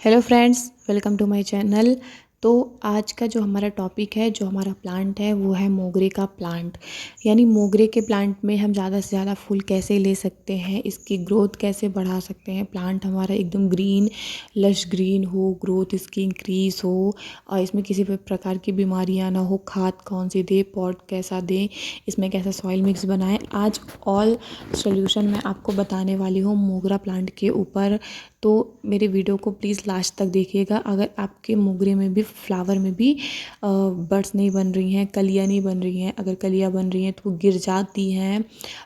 Hello friends, welcome to my channel. तो आज का जो हमारा टॉपिक है, जो हमारा प्लांट है, वो है मोगरे का प्लांट। यानी मोगरे के प्लांट में हम ज़्यादा से ज़्यादा फूल कैसे ले सकते हैं, इसकी ग्रोथ कैसे बढ़ा सकते हैं, प्लांट हमारा एकदम ग्रीन, लश ग्रीन हो, ग्रोथ इसकी इंक्रीज़ हो और इसमें किसी भी प्रकार की बीमारियां ना हो, खाद कौन सी दे, पॉट कैसा दें, इसमें कैसा सॉइल मिक्स बनाएं। आज ऑल सोल्यूशन मैं आपको बताने वाली हूँ मोगरा प्लांट के ऊपर। तो मेरे वीडियो को प्लीज़ लास्ट तक देखिएगा। अगर आपके मोगरे में भी, फ्लावर में भी बड्स नहीं बन रही हैं, कलियाँ नहीं बन रही हैं, अगर कलियाँ बन रही हैं तो वो गिर जाती हैं,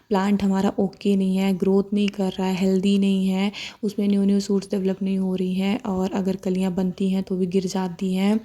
प्लांट हमारा ओके नहीं है, ग्रोथ नहीं कर रहा है, हेल्दी नहीं है, उसमें न्यू न्यू सूट्स डेवलप नहीं हो रही हैं, और अगर कलियाँ बनती हैं तो भी गिर जाती हैं,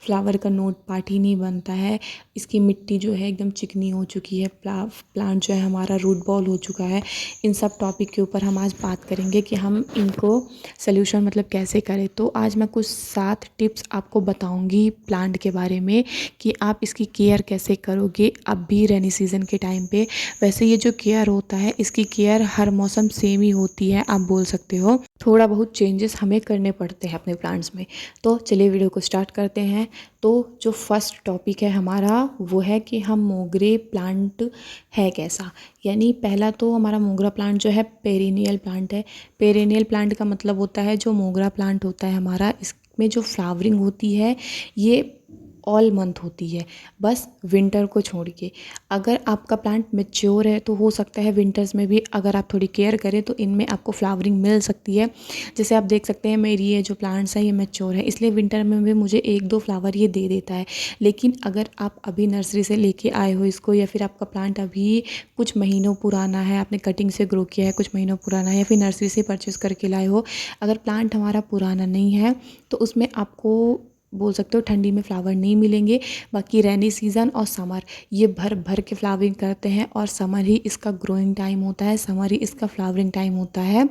फ्लावर का नोट पार्ट ही नहीं बनता है, इसकी मिट्टी जो है एकदम चिकनी हो चुकी है, प्लांट जो है हमारा रूट बॉल हो चुका है। इन सब टॉपिक के ऊपर हम आज बात करेंगे कि हम इनको सॉल्यूशन मतलब कैसे करें। तो आज मैं कुछ 7 टिप्स आपको बताऊंगी प्लांट के बारे में कि आप इसकी केयर कैसे करोगे अब भी रेनी सीज़न के टाइम पे। वैसे ये जो केयर होता है, इसकी केयर हर मौसम सेम ही होती है, आप बोल सकते हो। थोड़ा बहुत चेंजेस हमें करने पड़ते हैं अपने प्लांट्स में। तो चलिए वीडियो को स्टार्ट करते हैं। तो जो फर्स्ट टॉपिक है हमारा, वो है कि हम मोगरे प्लांट है कैसा। यानी पहला तो हमारा मोगरा प्लांट जो है पेरिनियल प्लांट है। पेरिनियल प्लांट का मतलब होता है, जो मोगरा प्लांट होता है हमारा, इसमें जो फ्लावरिंग होती है ये ऑल मंथ होती है, बस विंटर को छोड़ के। अगर आपका प्लांट मैच्योर है तो हो सकता है विंटर्स में भी अगर आप थोड़ी केयर करें तो इनमें आपको फ्लावरिंग मिल सकती है। जैसे आप देख सकते हैं मेरी ये जो प्लांट्स है ये मैच्योर है, इसलिए विंटर में भी मुझे 1-2 फ्लावर ये दे देता है। लेकिन अगर आप अभी नर्सरी से लेके आए हो इसको, या फिर आपका प्लांट अभी कुछ महीनों पुराना है, आपने कटिंग से ग्रो किया है, कुछ महीनों पुराना है, या फिर नर्सरी से परचेज़ करके लाए हो, अगर प्लांट हमारा पुराना नहीं है तो उसमें आपको बोल सकते हो ठंडी में फ्लावर नहीं मिलेंगे। बाकी रेनी सीज़न और समर ये भर भर के फ्लावरिंग करते हैं, और समर ही इसका ग्रोइंग टाइम होता है, समर ही इसका फ्लावरिंग टाइम होता है।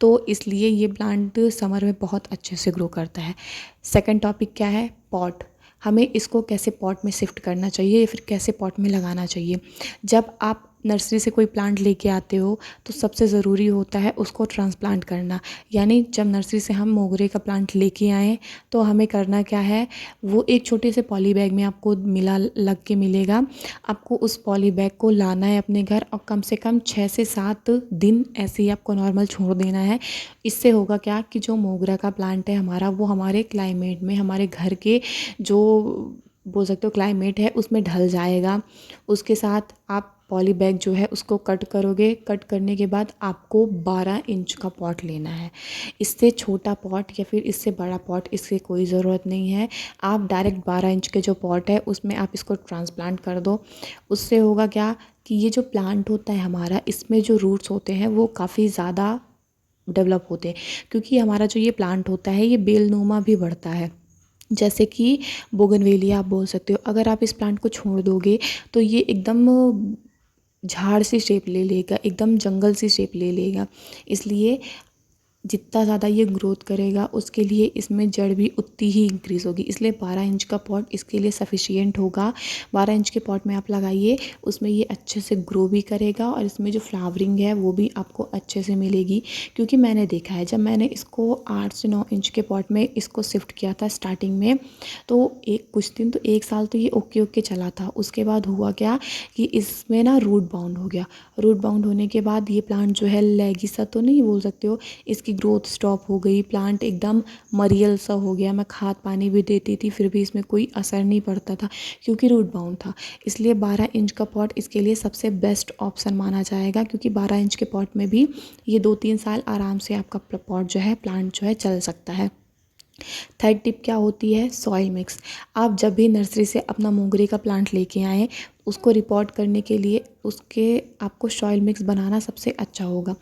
तो इसलिए ये प्लांट समर में बहुत अच्छे से ग्रो करता है। सेकंड टॉपिक क्या है, पॉट। हमें इसको कैसे पॉट में शिफ्ट करना चाहिए या फिर कैसे पॉट में लगाना चाहिए। जब आप नर्सरी से कोई प्लांट लेके आते हो तो सबसे ज़रूरी होता है उसको ट्रांसप्लांट करना। यानी जब नर्सरी से हम मोगरे का प्लांट लेके आएँ तो हमें करना क्या है, वो एक छोटे से पॉली बैग में आपको लग के मिलेगा। आपको उस पॉली बैग को लाना है अपने घर, और कम से कम 6 से 7 दिन ऐसे ही आपको नॉर्मल छोड़ देना है। इससे होगा क्या कि जो मोगरा का प्लांट है हमारा, वो हमारे क्लाइमेट में, हमारे घर के जो बोल सकते हो क्लाइमेट है उसमें ढल जाएगा। उसके साथ आप पॉली बैग जो है उसको कट करोगे, कट करने के बाद आपको 12 इंच का पॉट लेना है। इससे छोटा पॉट या फिर इससे बड़ा पॉट इसकी कोई ज़रूरत नहीं है। आप डायरेक्ट 12 इंच के जो पॉट है उसमें आप इसको ट्रांसप्लांट कर दो। उससे होगा क्या कि ये जो प्लांट होता है हमारा, इसमें जो रूट्स होते हैं वो काफ़ी ज़्यादा डेवलप होते हैं, क्योंकि हमारा जो ये प्लांट होता है ये बेलनुमा भी बढ़ता है, जैसे कि बोगनवेलिया आप बोल सकते हो। अगर आप इस प्लांट को छोड़ दोगे तो ये एकदम झाड़ सी शेप ले लेगा, एकदम जंगल सी शेप ले लेगा। इसलिए जितना ज़्यादा ये ग्रोथ करेगा उसके लिए इसमें जड़ भी उतनी ही इंक्रीज़ होगी। इसलिए 12 इंच का पॉट इसके लिए सफिशिएंट होगा। 12 इंच के पॉट में आप लगाइए, उसमें ये अच्छे से ग्रो भी करेगा, और इसमें जो फ्लावरिंग है वो भी आपको अच्छे से मिलेगी। क्योंकि मैंने देखा है, जब मैंने इसको 8 से 9 इंच के पॉट में इसको शिफ्ट किया था स्टार्टिंग में, तो कुछ दिन तो 1 साल तो ये ओके ओके चला था। उसके बाद हुआ क्या कि इसमें ना रूट बाउंड हो गया। रूट बाउंड होने के बाद ये प्लांट जो है लेगी सा तो नहीं बोल सकते हो, इसकी ग्रोथ स्टॉप हो गई, प्लांट एकदम मरियल सा हो गया। मैं खाद पानी भी देती थी फिर भी इसमें कोई असर नहीं पड़ता था, क्योंकि रूट बाउंड था। इसलिए 12 इंच का पॉट इसके लिए सबसे बेस्ट ऑप्शन माना जाएगा, क्योंकि 12 इंच के पॉट में भी ये 2-3 साल आराम से आपका पॉट जो है, प्लांट जो है, चल सकता है। थर्ड टिप क्या होती है, सॉइल मिक्स। आप जब भी नर्सरी से अपना मोगरे का प्लांट लेके आएँ, उसको रिपोर्ट करने के लिए उसके आपको सॉइल मिक्स बनाना सबसे अच्छा होगा।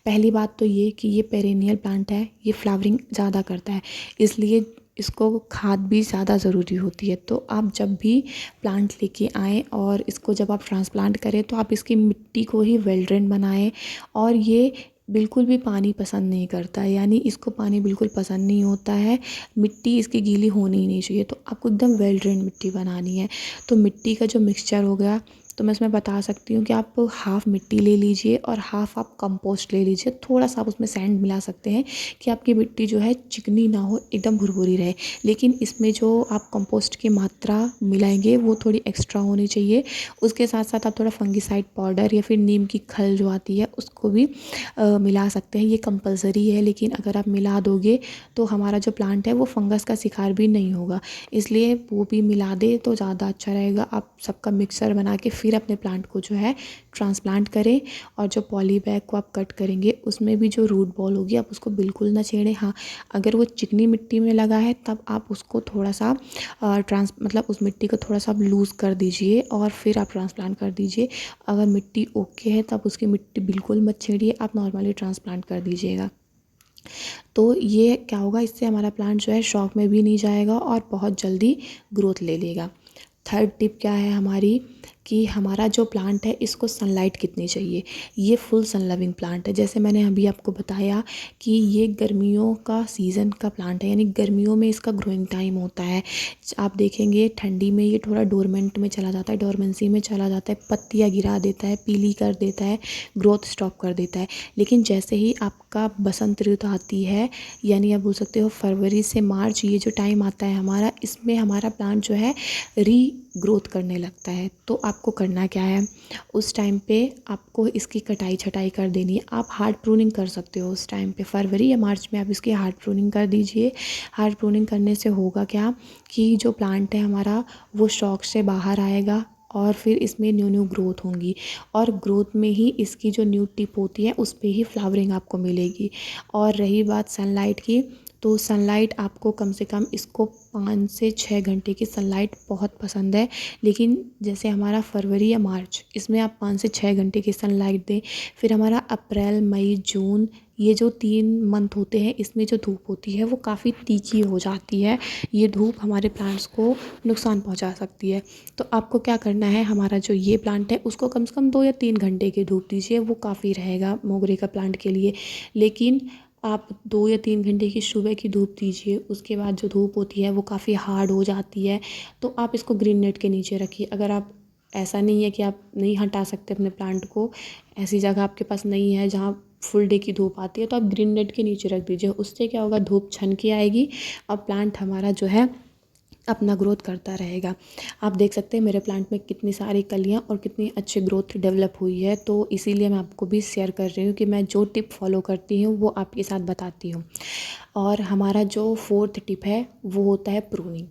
पहली बात तो ये कि ये पेरेनियल प्लांट है, ये फ्लावरिंग ज़्यादा करता है, इसलिए इसको खाद भी ज़्यादा ज़रूरी होती है। तो आप जब भी प्लांट लेके आएँ और इसको जब आप ट्रांसप्लांट करें तो आप इसकी मिट्टी को ही वेल ड्रेन बनाएं। और ये बिल्कुल भी पानी पसंद नहीं करता है, यानी इसको पानी बिल्कुल पसंद नहीं होता है, मिट्टी इसकी गीली होनी ही नहीं चाहिए। तो आपको एकदम वेल ड्रेन मिट्टी बनानी है। तो मिट्टी का जो मिक्सचर हो गया, तो मैं इसमें बता सकती हूँ कि आप हाफ़ मिट्टी ले लीजिए और हाफ़ आप कंपोस्ट ले लीजिए। थोड़ा सा आप उसमें सैंड मिला सकते हैं कि आपकी मिट्टी जो है चिकनी ना हो, एकदम भुरभुरी रहे। लेकिन इसमें जो आप कंपोस्ट की मात्रा मिलाएंगे वो थोड़ी एक्स्ट्रा होनी चाहिए। उसके साथ साथ आप थोड़ा फंगिसाइड पाउडर या फिर नीम की खल जो आती है उसको भी मिला सकते हैं। ये कंपलसरी है, लेकिन अगर आप मिला दोगे तो हमारा जो प्लांट है वो फंगस का शिकार भी नहीं होगा, इसलिए वो भी मिला दे तो ज़्यादा अच्छा रहेगा। आप सबका मिक्सर बना के फिर अपने प्लांट को जो है ट्रांसप्लांट करें। और जो पॉली बैग को आप कट करेंगे उसमें भी जो रूट बॉल होगी आप उसको बिल्कुल ना छेड़ें। हाँ, अगर वो चिकनी मिट्टी में लगा है तब आप उसको थोड़ा सा मतलब उस मिट्टी को थोड़ा सा आप लूज़ कर दीजिए और फिर आप ट्रांसप्लांट कर दीजिए। अगर मिट्टी ओके है तब उसकी मिट्टी बिल्कुल मत छेड़िए, आप नॉर्मली ट्रांसप्लांट कर दीजिएगा। तो ये क्या होगा, इससे हमारा प्लांट जो है शॉक में भी नहीं जाएगा और बहुत जल्दी ग्रोथ ले लेगा। थर्ड टिप क्या है हमारी, कि हमारा जो प्लांट है इसको सनलाइट कितनी चाहिए। ये फुल सन लविंग प्लांट है। जैसे मैंने अभी आपको बताया कि ये गर्मियों का सीज़न का प्लांट है, यानी गर्मियों में इसका ग्रोइंग टाइम होता है। आप देखेंगे ठंडी में ये थोड़ा डोरमेंट में चला जाता है, डोरमेंसी में चला जाता है, पत्तियाँ गिरा देता है, पीली कर देता है, ग्रोथ स्टॉप कर देता है। लेकिन जैसे ही आपका बसंत ऋतु आती है, यानी आप बोल सकते हो फरवरी से मार्च, ये जो टाइम आता है हमारा, इसमें हमारा प्लांट जो है री ग्रोथ करने लगता है। तो आपको करना क्या है, उस टाइम पे आपको इसकी कटाई छटाई कर देनी है। आप हार्ड प्रूनिंग कर सकते हो उस टाइम पे, फरवरी या मार्च में आप इसकी हार्ड प्रूनिंग कर दीजिए। हार्ड प्रूनिंग करने से होगा क्या कि जो प्लांट है हमारा वो शॉक से बाहर आएगा और फिर इसमें न्यू न्यू ग्रोथ होंगी, और ग्रोथ में ही इसकी जो न्यू टिप होती है उस पे ही फ्लावरिंग आपको मिलेगी। और रही बात सनलाइट की, तो सनलाइट आपको कम से कम इसको 5 से 6 घंटे की सनलाइट बहुत पसंद है। लेकिन जैसे हमारा फरवरी या मार्च, इसमें आप 5 से 6 घंटे की सनलाइट दें। फिर हमारा अप्रैल मई जून, ये जो 3 मंथ होते हैं, इसमें जो धूप होती है वो काफ़ी तीखी हो जाती है। ये धूप हमारे प्लांट्स को नुकसान पहुंचा सकती है। तो आपको क्या करना है, हमारा जो ये प्लांट है उसको कम से कम 2 या 3 घंटे की धूप दीजिए, वो काफ़ी रहेगा मोगरे का प्लांट के लिए। लेकिन आप 2 या 3 घंटे की सुबह की धूप दीजिए, उसके बाद जो धूप होती है वो काफ़ी हार्ड हो जाती है। तो आप इसको ग्रीन नेट के नीचे रखिए। अगर आप, ऐसा नहीं है कि आप नहीं हटा सकते अपने प्लांट को, ऐसी जगह आपके पास नहीं है जहाँ फुल डे की धूप आती है, तो आप ग्रीन नेट के नीचे रख दीजिए। उससे क्या होगा, धूप छन के आएगी और प्लांट हमारा जो है अपना ग्रोथ करता रहेगा। आप देख सकते हैं मेरे प्लांट में कितनी सारी कलियाँ और कितनी अच्छी ग्रोथ डेवलप हुई है। तो इसीलिए मैं आपको भी शेयर कर रही हूँ कि मैं जो टिप फॉलो करती हूँ वो आपके साथ बताती हूँ। और हमारा जो फोर्थ टिप है वो होता है प्रूनिंग।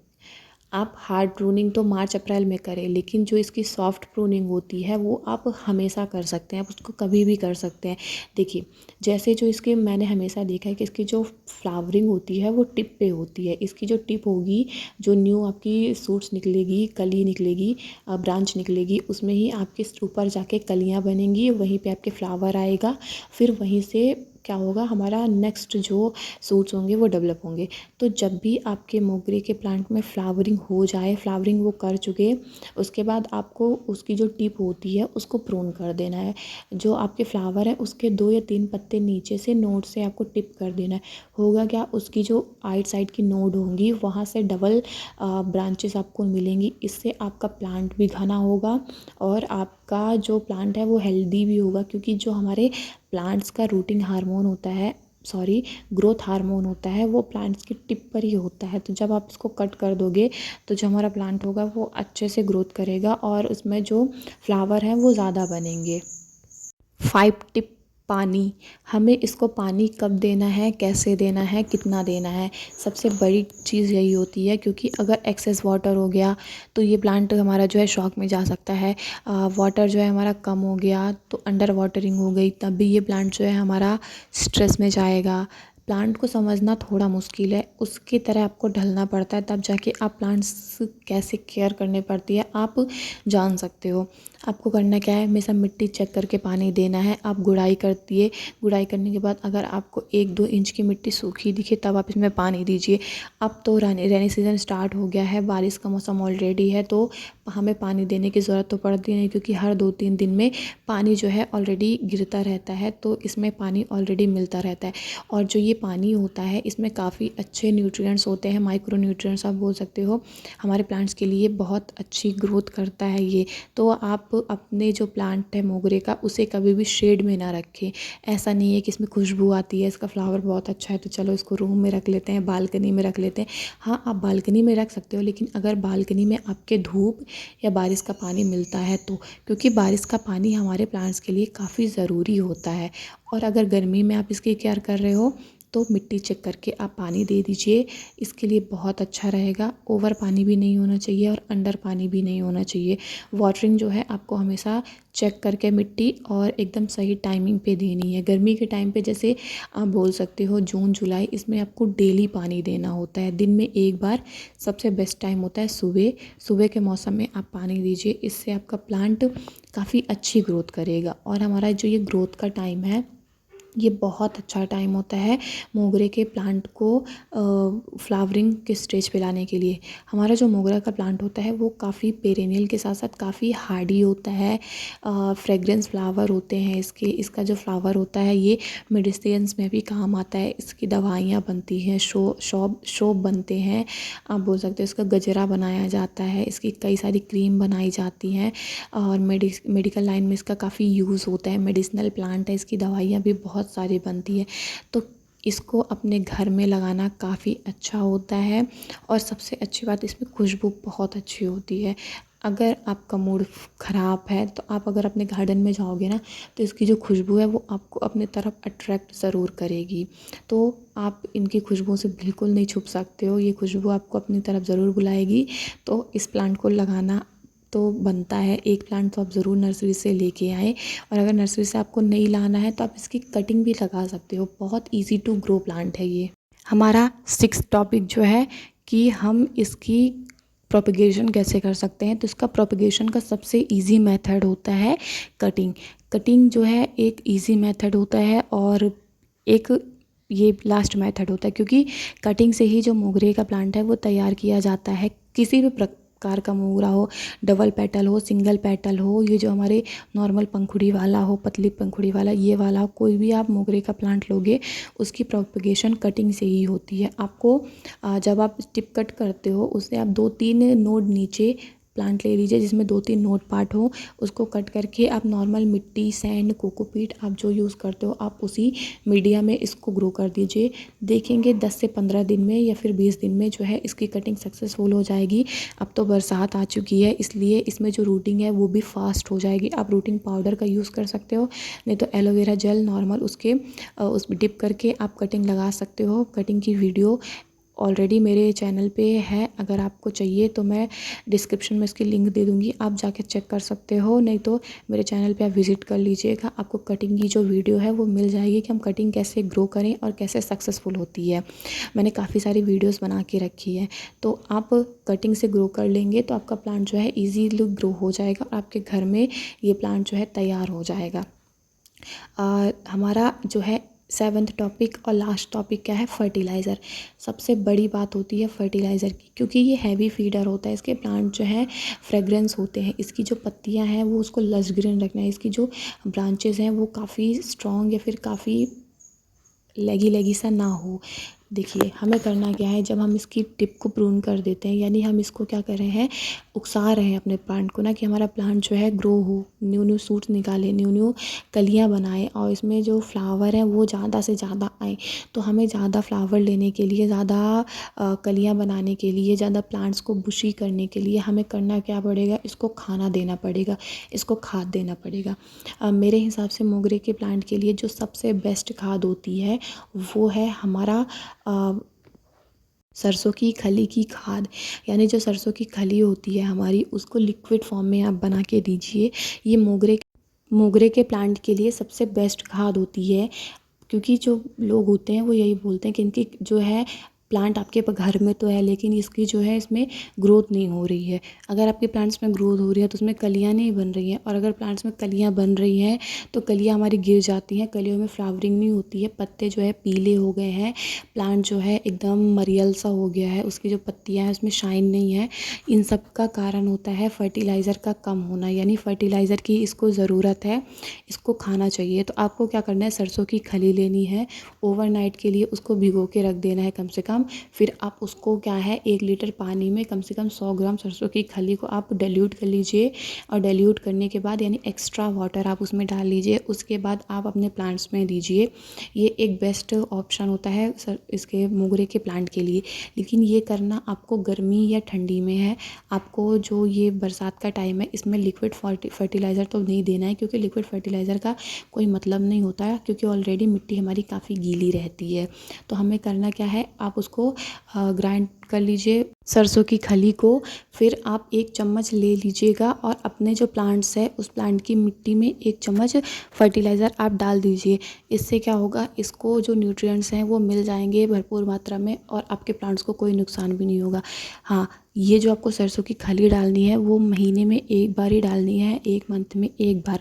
आप हार्ड प्रूनिंग तो मार्च अप्रैल में करें, लेकिन जो इसकी सॉफ्ट प्रूनिंग होती है वो आप हमेशा कर सकते हैं, आप उसको कभी भी कर सकते हैं। देखिए, जैसे जो इसके, मैंने हमेशा देखा है कि इसकी जो फ्लावरिंग होती है वो टिप पे होती है। इसकी जो टिप होगी, जो न्यू आपकी सूट्स निकलेगी, कली निकलेगी, ब्रांच निकलेगी, उसमें ही आपके ऊपर जाके कलियाँ बनेंगी, वहीं पे आपके फ्लावर आएगा। फिर वहीं से क्या होगा, हमारा नेक्स्ट जो सूट्स होंगे वो डेवलप होंगे। तो जब भी आपके मोगरे के प्लांट में फ्लावरिंग हो जाए, फ्लावरिंग वो कर चुके, उसके बाद आपको उसकी जो टिप होती है उसको प्रून कर देना है। जो आपके फ्लावर है उसके 2 या 3 पत्ते नीचे से नोड से आपको टिप कर देना है। होगा क्या, उसकी जो आइट साइड की नोड होंगी वहाँ से डबल ब्रांचेस आपको मिलेंगी। इससे आपका प्लांट भी घना होगा और आपका जो प्लांट है वो हेल्दी भी होगा, क्योंकि जो हमारे प्लांट्स का रूटिंग हार्मोन होता है, सॉरी, ग्रोथ हार्मोन होता है, वो प्लांट्स की टिप पर ही होता है। तो जब आप इसको कट कर दोगे तो जो हमारा प्लांट होगा वो अच्छे से ग्रोथ करेगा और उसमें जो फ्लावर हैं वो ज़्यादा बनेंगे। 5 टिप, पानी। हमें इसको पानी कब देना है, कैसे देना है, कितना देना है, सबसे बड़ी चीज़ यही होती है। क्योंकि अगर एक्सेस वाटर हो गया तो ये प्लांट हमारा जो है शॉक में जा सकता है। वाटर जो है हमारा कम हो गया तो अंडर वाटरिंग हो गई, तब भी ये प्लांट जो है हमारा स्ट्रेस में जाएगा। प्लांट को समझना थोड़ा मुश्किल है, उसकी तरह आपको ढलना पड़ता है, तब जाके आप प्लांट्स कैसे केयर करनी पड़ती है आप जान सकते हो। आपको करना क्या है, हमेशा मिट्टी चेक करके पानी देना है। आप गुड़ाई कर दिए, गुड़ाई करने के बाद अगर आपको 1-2 इंच की मिट्टी सूखी दिखे तब आप इसमें पानी दीजिए। अब तो रेनी सीज़न स्टार्ट हो गया है, बारिश का मौसम ऑलरेडी है, तो हमें पानी देने की ज़रूरत तो पड़ती नहीं, क्योंकि हर 2-3 दिन में पानी जो है ऑलरेडी गिरता रहता है, तो इसमें पानी ऑलरेडी मिलता रहता है। और जो ये पानी होता है इसमें काफ़ी अच्छे न्यूट्रिएंट्स होते हैं, माइक्रो न्यूट्रिएंट्स आप बोल सकते हो। हमारे प्लांट्स के लिए बहुत अच्छी ग्रोथ करता है ये। तो आप अपने जो प्लांट है मोगरे का, उसे कभी भी शेड में ना रखें। ऐसा नहीं है कि इसमें खुशबू आती है, इसका फ्लावर बहुत अच्छा है तो चलो इसको रूम में रख लेते हैं, बालकनी में रख लेते हैं। हाँ, आप बालकनी में रख सकते हो, लेकिन अगर बालकनी में आपके धूप या बारिश का पानी मिलता है तो, क्योंकि बारिश का पानी हमारे प्लांट्स के लिए काफ़ी ज़रूरी होता है। और अगर गर्मी में आप इसकी केयर कर रहे हो तो मिट्टी चेक करके आप पानी दे दीजिए, इसके लिए बहुत अच्छा रहेगा। ओवर पानी भी नहीं होना चाहिए और अंडर पानी भी नहीं होना चाहिए। वाटरिंग जो है आपको हमेशा चेक करके मिट्टी और एकदम सही टाइमिंग पे देनी है। गर्मी के टाइम पे जैसे आप बोल सकते हो जून जुलाई, इसमें आपको डेली पानी देना होता है, दिन में एक बार। सबसे बेस्ट टाइम होता है सुबह। सुबह के मौसम में आप पानी दीजिए, इससे आपका प्लांट काफ़ी अच्छी ग्रोथ करेगा। और हमारा जो ये ग्रोथ का टाइम है, ये बहुत अच्छा टाइम होता है मोगरे के प्लांट को फ्लावरिंग के स्टेज पे लाने के लिए। हमारा जो मोगरा का प्लांट होता है वो काफ़ी पेरेनियल के साथ साथ काफ़ी हार्डी होता है। फ्रेग्रेंस फ्लावर होते हैं इसका जो फ्लावर होता है ये मेडिसिन्स में भी काम आता है। इसकी दवाइयाँ बनती हैं, शॉप बनते हैं, आप बोल सकते हो। इसका गजरा बनाया जाता है, इसकी कई सारी क्रीम बनाई जाती हैं, और मेडिकल लाइन में इसका काफ़ी यूज़ होता है। मेडिसिनल प्लांट है, इसकी दवाइयाँ भी बहुत सारी बनती है। तो इसको अपने घर में लगाना काफ़ी अच्छा होता है। और सबसे अच्छी बात, इसमें खुशबू बहुत अच्छी होती है। अगर आपका मूड ख़राब है तो आप अगर अपने गार्डन में जाओगे ना, तो इसकी जो खुशबू है वो आपको अपने तरफ अट्रैक्ट ज़रूर करेगी। तो आप इनकी खुशबू से बिल्कुल नहीं छुप सकते हो, ये खुशबू आपको अपनी तरफ ज़रूर बुलाएगी। तो इस प्लांट को लगाना तो बनता है। एक प्लांट तो आप ज़रूर नर्सरी से लेके आएँ, और अगर नर्सरी से आपको नहीं लाना है तो आप इसकी कटिंग भी लगा सकते हो। बहुत ईज़ी टू ग्रो प्लांट है ये। हमारा 6th टॉपिक जो है कि हम इसकी प्रोपगेशन कैसे कर सकते हैं। तो इसका प्रोपगेशन का सबसे ईज़ी मेथड होता है कटिंग। कटिंग जो है एक ईज़ी मेथड होता है, और एक ये लास्ट मेथड होता है, क्योंकि कटिंग से ही जो मोगरे का प्लांट है वो तैयार किया जाता है। किसी भी प्रकार का मोगरा हो, डबल पेटल हो, सिंगल पेटल हो, ये जो हमारे नॉर्मल पंखुड़ी वाला हो, पतली पंखुड़ी वाला, ये वाला हो, कोई भी आप मोगरे का प्लांट लोगे उसकी प्रोपगेशन कटिंग से ही होती है। आपको जब आप टिप कट करते हो उससे आप 2-3 नोड नीचे प्लांट ले लीजिए जिसमें 2-3 नोड पार्ट हो। उसको कट करके आप नॉर्मल मिट्टी, सैंड, कोकोपीट आप जो यूज़ करते हो आप उसी मीडिया में इसको ग्रो कर दीजिए। देखेंगे 10 से 15 दिन में या फिर 20 दिन में जो है इसकी कटिंग सक्सेसफुल हो जाएगी। अब तो बरसात आ चुकी है, इसलिए इसमें जो रूटिंग है वो भी फास्ट हो जाएगी। आप रूटिंग पाउडर का यूज़ कर सकते हो, नहीं तो एलोवेरा जेल नॉर्मल उसके उसमें डिप करके आप कटिंग लगा सकते हो। कटिंग की वीडियो ऑलरेडी मेरे चैनल पे है, अगर आपको चाहिए तो मैं डिस्क्रिप्शन में इसकी लिंक दे दूँगी, आप जाके चेक कर सकते हो। नहीं तो मेरे चैनल पे आप विज़िट कर लीजिएगा, आपको कटिंग की जो वीडियो है वो मिल जाएगी कि हम कटिंग कैसे ग्रो करें और कैसे सक्सेसफुल होती है। मैंने काफ़ी सारी वीडियोस बना के रखी है, तो आप कटिंग से ग्रो कर लेंगे तो आपका प्लांट जो है ईजीली ग्रो हो जाएगा और आपके घर में ये प्लांट जो है तैयार हो जाएगा। हमारा जो है 7th टॉपिक और लास्ट टॉपिक क्या है, फर्टिलाइज़र। सबसे बड़ी बात होती है फर्टिलाइज़र की, क्योंकि ये हैवी फीडर होता है। इसके प्लांट जो है फ्रेग्रेंस होते हैं, इसकी जो पत्तियां हैं वो उसको लश ग्रीन रखना है, इसकी जो ब्रांचेस हैं वो काफ़ी स्ट्रॉन्ग या फिर काफ़ी लेगी सा ना हो। देखिए हमें करना क्या है, जब हम इसकी टिप को प्रून कर देते हैं, यानी हम इसको क्या कर रहे हैं, उकसा रहे हैं अपने प्लांट को ना, कि हमारा प्लांट जो है ग्रो हो, न्यू न्यू सूट्स निकाले, न्यू न्यू कलियां बनाए और इसमें जो फ्लावर है वो ज़्यादा से ज़्यादा आए। तो हमें ज़्यादा फ्लावर लेने के लिए, ज़्यादा कलियां बनाने के लिए, ज़्यादा प्लांट्स को बुशी करने के लिए हमें करना क्या पड़ेगा, इसको खाना देना पड़ेगा, इसको खाद देना पड़ेगा। मेरे हिसाब से मोगरे के प्लांट के लिए जो सबसे बेस्ट खाद होती है वो है हमारा सरसों की खली की खाद। यानी जो सरसों की खली होती है हमारी, उसको लिक्विड फॉर्म में आप बना के दीजिए। ये मोगरे के प्लांट के लिए सबसे बेस्ट खाद होती है, क्योंकि जो लोग होते हैं वो यही बोलते हैं कि इनकी जो है प्लांट आपके घर में तो है लेकिन इसकी जो है इसमें ग्रोथ नहीं हो रही है। अगर आपके प्लांट्स में ग्रोथ हो रही है तो उसमें कलियाँ नहीं बन रही हैं, और अगर प्लांट्स में कलियाँ बन रही हैं तो कलियाँ हमारी गिर जाती हैं, कलियों में फ्लावरिंग नहीं होती है, पत्ते जो है पीले हो गए हैं, प्लांट जो है एकदम मरियल सा हो गया है, उसकी जो पत्तियाँ हैं उसमें शाइन नहीं है। इन सब का कारण होता है फर्टिलाइज़र का कम होना, यानी फर्टिलाइज़र की इसको ज़रूरत है, इसको खाना चाहिए। तो आपको क्या करना है, सरसों की खली लेनी है, ओवरनाइट के लिए उसको भिगो के रख देना है कम से कम। फिर आप उसको क्या है 1 लीटर पानी में कम से कम 100 ग्राम सरसों की खली को आप डाइल्यूट कर लीजिए, और डाइल्यूट करने के बाद यानी एक्स्ट्रा वाटर आप उसमें डाल लीजिए। उसके बाद आप अपने प्लांट्स में दीजिए। ये एक बेस्ट ऑप्शन होता है सर इसके मोगरे के प्लांट के लिए। लेकिन ये करना आपको गर्मी या ठंडी में है। आपको जो ये बरसात का टाइम है इसमें लिक्विड फर्टिलाइज़र तो नहीं देना है, क्योंकि लिक्विड फर्टिलाइज़र का कोई मतलब नहीं होता है, क्योंकि ऑलरेडी मिट्टी हमारी काफ़ी गीली रहती है। तो हमें करना क्या है, आप उसको ग्राइंड कर लीजिए सरसों की खली को। फिर आप 1 चम्मच ले लीजिएगा और अपने जो प्लांट्स है उस प्लांट की मिट्टी में 1 चम्मच फर्टिलाइज़र आप डाल दीजिए। इससे क्या होगा, इसको जो न्यूट्रिएंट्स हैं वो मिल जाएंगे भरपूर मात्रा में, और आपके प्लांट्स को कोई नुकसान भी नहीं होगा। हाँ, ये जो आपको सरसों की खली डालनी है वो महीने में 1 बार ही डालनी है, 1 मंथ में 1 बार।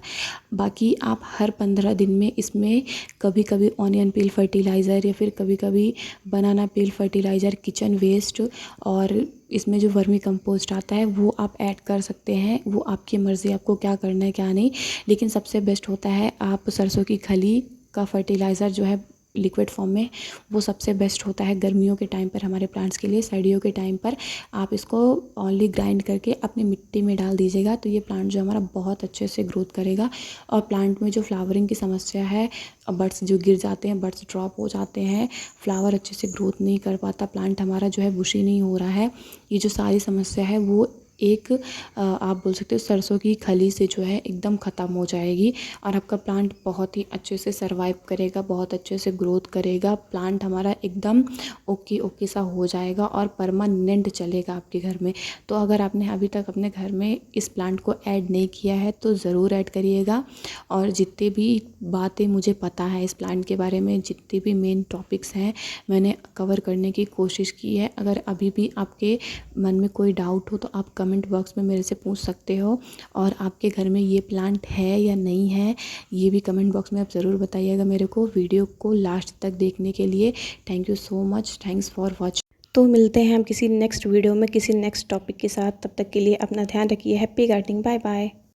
बाकी आप हर 15 दिन में इसमें कभी कभी ऑनियन पील फर्टिलाइज़र या फिर कभी कभी बनाना पील फर्टिलाइज़र, किचन वेस्ट, और इसमें जो वर्मी कंपोस्ट आता है वो आप ऐड कर सकते हैं। वो आपकी मर्ज़ी, आपको क्या करना है क्या नहीं। लेकिन सबसे बेस्ट होता है आप सरसों की खली का फर्टिलाइज़र जो है लिक्विड फॉर्म में, वो सबसे बेस्ट होता है गर्मियों के टाइम पर हमारे प्लांट्स के लिए। सर्दियों के टाइम पर आप इसको ओनली ग्राइंड करके अपनी मिट्टी में डाल दीजिएगा, तो ये प्लांट जो हमारा बहुत अच्छे से ग्रोथ करेगा। और प्लांट में जो फ्लावरिंग की समस्या है, बड्स जो गिर जाते हैं, बड्स ड्रॉप हो जाते हैं, फ्लावर अच्छे से ग्रोथ नहीं कर पाता, प्लांट हमारा जो है बुशी नहीं हो रहा है, ये जो सारी समस्या है वो एक आप बोल सकते हो सरसों की खली से जो है एकदम ख़त्म हो जाएगी, और आपका प्लांट बहुत ही अच्छे से सर्वाइव करेगा, बहुत अच्छे से ग्रोथ करेगा। प्लांट हमारा एकदम ओके ओके सा हो जाएगा और परमानेंट चलेगा आपके घर में। तो अगर आपने अभी तक अपने घर में इस प्लांट को ऐड नहीं किया है तो ज़रूर ऐड करिएगा। और जितने भी बातें मुझे पता है इस प्लांट के बारे में, जितने भी मेन टॉपिक्स हैं, मैंने कवर करने की कोशिश की है। अगर अभी भी आपके मन में कोई डाउट हो तो आप कमेंट बॉक्स में मेरे से पूछ सकते हो, और आपके घर में ये प्लांट है या नहीं है ये भी कमेंट बॉक्स में आप ज़रूर बताइएगा मेरे को। वीडियो को लास्ट तक देखने के लिए thank you so much, thanks for watching. तो मिलते हैं हम किसी नेक्स्ट वीडियो में किसी नेक्स्ट टॉपिक के साथ। तब तक के लिए अपना ध्यान रखिए। Happy gardening, bye bye.